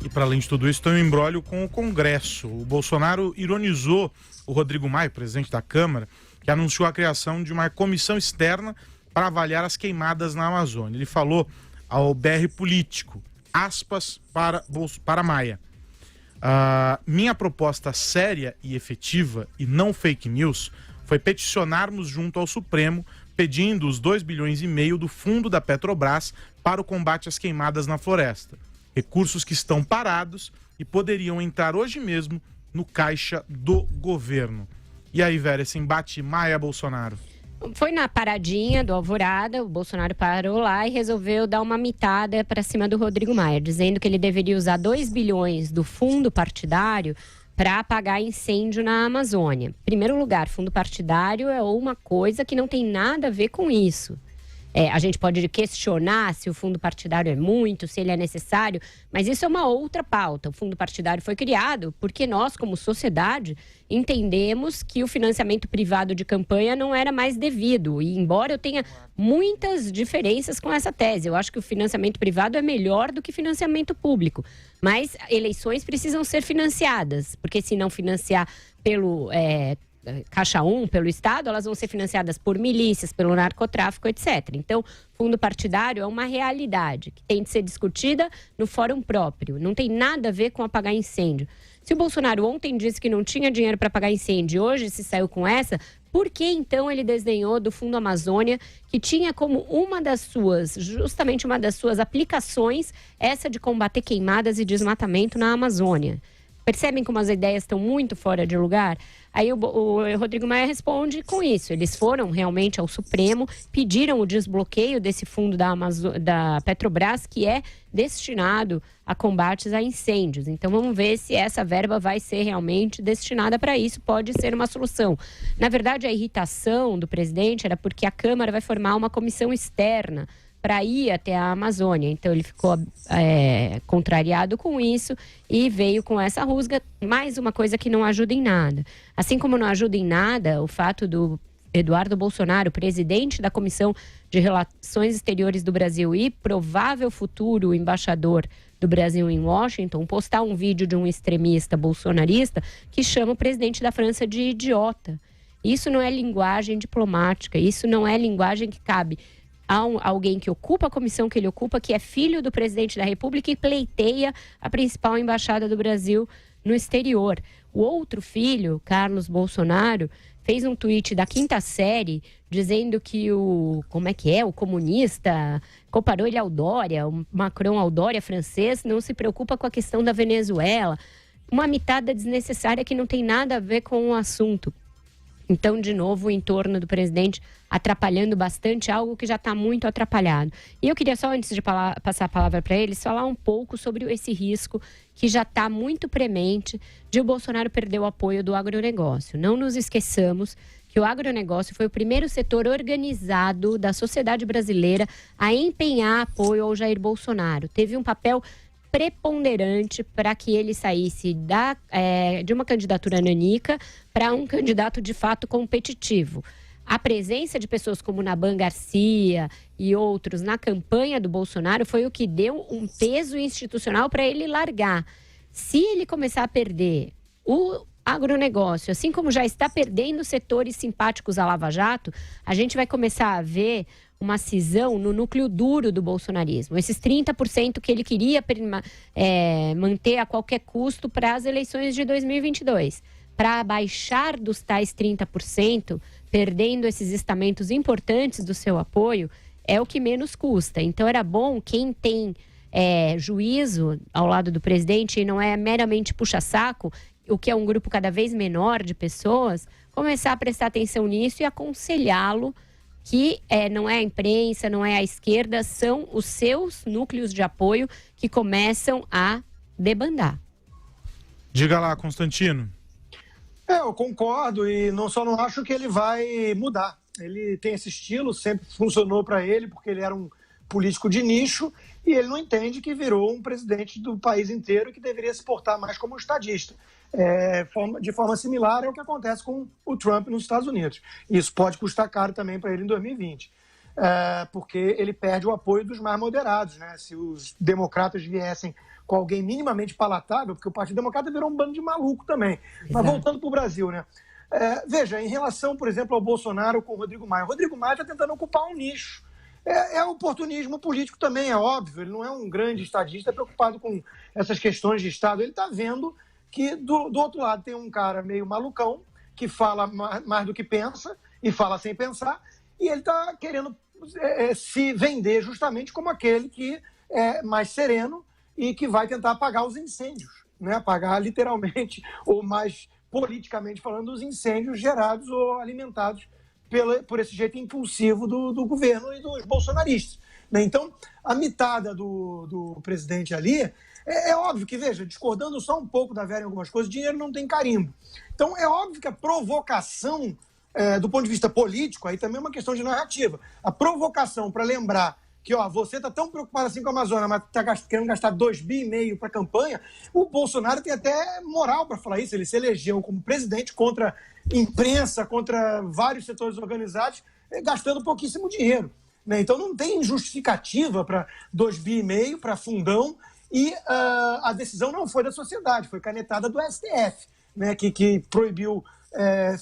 E para além de tudo isso, tem um imbróglio com o Congresso. O Bolsonaro ironizou o Rodrigo Maia, presidente da Câmara, que anunciou a criação de uma comissão externa para avaliar as queimadas na Amazônia. Ele falou ao BR Político, aspas para Maia. Minha proposta séria e efetiva, e não fake news, foi peticionarmos junto ao Supremo, pedindo os 2,5 bilhões do fundo da Petrobras para o combate às queimadas na floresta. Recursos que estão parados e poderiam entrar hoje mesmo no caixa do governo. E aí, Vera, esse embate Maia-Bolsonaro? Foi na paradinha do Alvorada, o Bolsonaro parou lá e resolveu dar uma mitada para cima do Rodrigo Maia, dizendo que ele deveria usar 2 bilhões do fundo partidário para apagar incêndio na Amazônia. Em primeiro lugar, fundo partidário é uma coisa que não tem nada a ver com isso. A gente pode questionar se o fundo partidário é muito, se ele é necessário, mas isso é uma outra pauta. O fundo partidário foi criado porque nós, como sociedade, entendemos que o financiamento privado de campanha não era mais devido. E embora eu tenha muitas diferenças com essa tese, eu acho que o financiamento privado é melhor do que financiamento público. Mas eleições precisam ser financiadas, porque se não financiar pelo Caixa 1, pelo Estado, elas vão ser financiadas por milícias, pelo narcotráfico, etc. Então, fundo partidário é uma realidade que tem de ser discutida no fórum próprio. Não tem nada a ver com apagar incêndio. Se o Bolsonaro ontem disse que não tinha dinheiro para apagar incêndio, hoje se saiu com essa, por que então ele desdenhou do Fundo Amazônia, que tinha como justamente uma das suas aplicações, essa de combater queimadas e desmatamento na Amazônia? Percebem como as ideias estão muito fora de lugar? Aí o Rodrigo Maia responde com isso. Eles foram realmente ao Supremo, pediram o desbloqueio desse fundo da Petrobras, que é destinado a combates a incêndios. Então vamos ver se essa verba vai ser realmente destinada para isso, pode ser uma solução. Na verdade, a irritação do presidente era porque a Câmara vai formar uma comissão externa para ir até a Amazônia. Então ele ficou contrariado com isso e veio com essa rusga. Mais uma coisa que não ajuda em nada. Assim como não ajuda em nada o fato do Eduardo Bolsonaro, presidente da Comissão de Relações Exteriores do Brasil e provável futuro embaixador do Brasil em Washington, postar um vídeo de um extremista bolsonarista que chama o presidente da França de idiota. Isso não é linguagem diplomática, isso não é linguagem que cabe a alguém que ocupa a comissão que ele ocupa, que é filho do presidente da República e pleiteia a principal embaixada do Brasil no exterior. O outro filho, Carlos Bolsonaro, fez um tweet da 5ª série dizendo que o comunista, comparou ele ao Dória, o Macron ao Dória francês, não se preocupa com a questão da Venezuela. Uma mitada desnecessária que não tem nada a ver com o assunto. Então, de novo, o entorno do presidente atrapalhando bastante algo que já está muito atrapalhado. E eu queria só, antes de passar a palavra para eles, falar um pouco sobre esse risco que já está muito premente de o Bolsonaro perder o apoio do agronegócio. Não nos esqueçamos que o agronegócio foi o primeiro setor organizado da sociedade brasileira a empenhar apoio ao Jair Bolsonaro. Teve um papel preponderante para que ele saísse de uma candidatura nanica para um candidato de fato competitivo. A presença de pessoas como Naban Garcia e outros na campanha do Bolsonaro foi o que deu um peso institucional para ele largar. Se ele começar a perder o agronegócio, assim como já está perdendo setores simpáticos à Lava Jato, a gente vai começar a ver uma cisão no núcleo duro do bolsonarismo. Esses 30% que ele queria manter a qualquer custo para as eleições de 2022. Para abaixar dos tais 30%, perdendo esses estamentos importantes do seu apoio, é o que menos custa. Então era bom quem tem juízo ao lado do presidente e não é meramente puxa-saco, o que é um grupo cada vez menor de pessoas, começar a prestar atenção nisso e aconselhá-lo que não é a imprensa, não é a esquerda, são os seus núcleos de apoio que começam a debandar. Diga lá, Constantino. Eu concordo e não acho que ele vai mudar. Ele tem esse estilo, sempre funcionou para ele, porque ele era um político de nicho e ele não entende que virou um presidente do país inteiro que deveria se portar mais como um estadista. De forma similar é o que acontece com o Trump nos Estados Unidos. Isso pode custar caro também para ele em 2020, porque ele perde o apoio dos mais moderados, né? Se os democratas viessem com alguém minimamente palatável, porque o Partido Democrata virou um bando de maluco também. Mas voltando para o Brasil, né? Veja, em relação, por exemplo, ao Bolsonaro com o Rodrigo Maia. O Rodrigo Maia está tentando ocupar um nicho. É oportunismo político também, é óbvio. Ele não é um grande estadista preocupado com essas questões de Estado. Ele está vendo que do outro lado tem um cara meio malucão, que fala mais do que pensa e fala sem pensar, e ele está querendo se vender justamente como aquele que é mais sereno e que vai tentar apagar os incêndios, né? Apagar literalmente, ou mais politicamente falando, os incêndios gerados ou alimentados por esse jeito impulsivo do governo e dos bolsonaristas, né? Então, a mitada do presidente ali, é óbvio que, veja, discordando só um pouco da Vera em algumas coisas, dinheiro não tem carimbo. Então, é óbvio que a provocação, do ponto de vista político, aí também é uma questão de narrativa. A provocação para lembrar que você está tão preocupado assim com a Amazônia, mas está querendo gastar 2,5 bi para a campanha, o Bolsonaro tem até moral para falar isso. Ele se elegeu como presidente contra imprensa, contra vários setores organizados, gastando pouquíssimo dinheiro, né? Então não tem justificativa para 2,5 bi para fundão, e a decisão não foi da sociedade, foi canetada do STF, né, que proibiu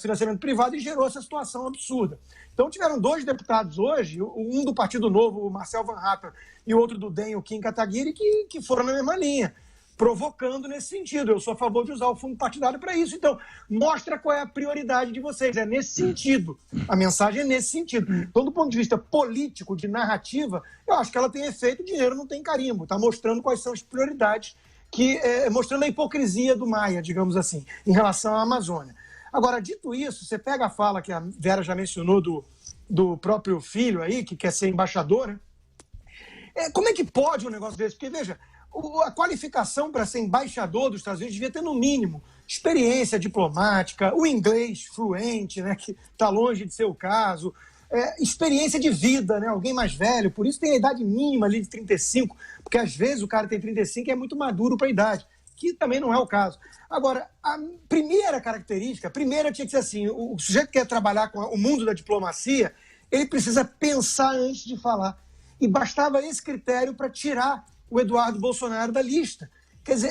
financiamento privado e gerou essa situação absurda. Então tiveram 2 deputados hoje, um do Partido Novo, o Marcel Van Hatten, e o outro do DEM, o Kim Kataguiri, que foram na mesma linha, provocando nesse sentido. Eu sou a favor de usar o fundo partidário para isso. Então, mostra qual é a prioridade de vocês. É nesse sentido. A mensagem é nesse sentido. Então, do ponto de vista político, de narrativa, eu acho que ela tem efeito, o dinheiro não tem carimbo. Está mostrando quais são as prioridades, mostrando a hipocrisia do Maia, digamos assim, em relação à Amazônia. Agora, dito isso, você pega a fala que a Vera já mencionou do próprio filho aí, que quer ser embaixador, né? Como é que pode um negócio desse? Porque, veja, a qualificação para ser embaixador dos Estados Unidos devia ter, no mínimo, experiência diplomática, o inglês fluente, né, que está longe de ser o caso, experiência de vida, né, alguém mais velho, por isso tem a idade mínima ali de 35, porque às vezes o cara tem 35 e é muito maduro para a idade, que também não é o caso. Agora, a primeira característica, tinha que ser assim, o sujeito que quer trabalhar com o mundo da diplomacia, ele precisa pensar antes de falar. E bastava esse critério para tirar o Eduardo Bolsonaro da lista. Quer dizer,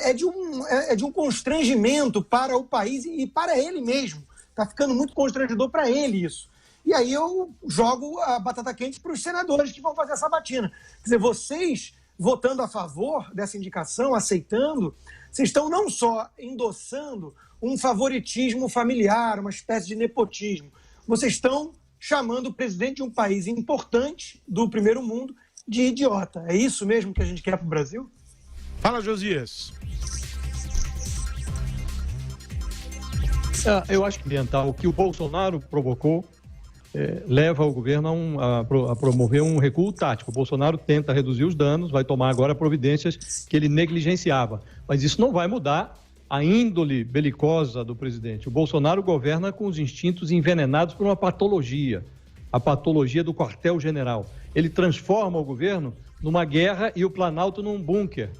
é de um constrangimento para o país e para ele mesmo. Está ficando muito constrangedor para ele isso. E aí eu jogo a batata quente para os senadores que vão fazer essa batina. Quer dizer, vocês, votando a favor dessa indicação, aceitando, vocês estão não só endossando um favoritismo familiar, uma espécie de nepotismo, vocês estão chamando o presidente de um país importante do primeiro mundo de idiota. É isso mesmo que a gente quer para o Brasil? Fala, Josias. Eu acho que o que o Bolsonaro provocou leva o governo a promover um recuo tático. O Bolsonaro tenta reduzir os danos, vai tomar agora providências que ele negligenciava. Mas isso não vai mudar a índole belicosa do presidente. O Bolsonaro governa com os instintos envenenados por uma patologia, a patologia do quartel-general. Ele transforma o governo numa guerra e o Planalto num bunker.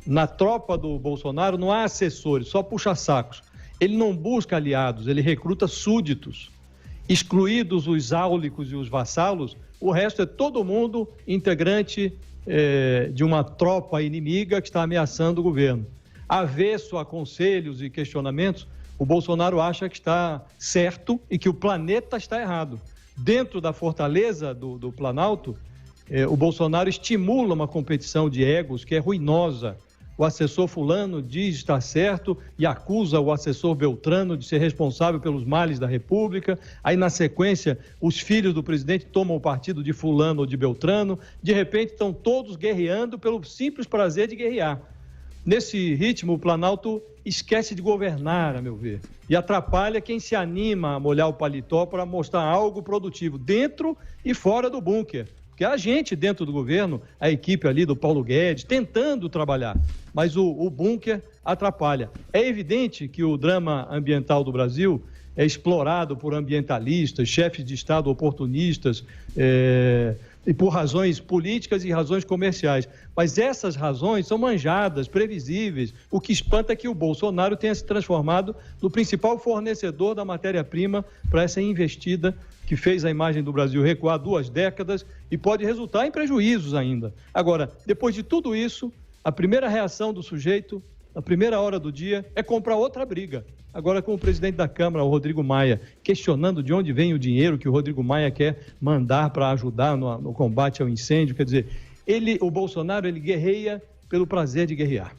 Na tropa do Bolsonaro não há assessores, só puxa-sacos. Ele não busca aliados, ele recruta súditos. Excluídos os áulicos e os vassalos, o resto é todo mundo integrante de uma tropa inimiga que está ameaçando o governo. Avesso a conselhos e questionamentos, o Bolsonaro acha que está certo e que o planeta está errado. Dentro da fortaleza do Planalto, o Bolsonaro estimula uma competição de egos que é ruinosa. O assessor fulano diz estar certo e acusa o assessor Beltrano de ser responsável pelos males da República. Aí, na sequência, os filhos do presidente tomam o partido de fulano ou de Beltrano. De repente, estão todos guerreando pelo simples prazer de guerrear. Nesse ritmo, o Planalto esquece de governar, a meu ver, e atrapalha quem se anima a molhar o paletó para mostrar algo produtivo dentro e fora do bunker. Porque a gente dentro do governo, a equipe ali do Paulo Guedes, tentando trabalhar, mas o bunker atrapalha. É evidente que o drama ambiental do Brasil é explorado por ambientalistas, chefes de Estado oportunistas, e por razões políticas e razões comerciais. Mas essas razões são manjadas, previsíveis. O que espanta é que o Bolsonaro tenha se transformado no principal fornecedor da matéria-prima para essa investida que fez a imagem do Brasil recuar 2 décadas e pode resultar em prejuízos ainda. Agora, depois de tudo isso, a primeira reação do sujeito, na primeira hora do dia, é comprar outra briga. Agora, com o presidente da Câmara, o Rodrigo Maia, questionando de onde vem o dinheiro que o Rodrigo Maia quer mandar para ajudar no combate ao incêndio, quer dizer, o Bolsonaro, ele guerreia pelo prazer de guerrear.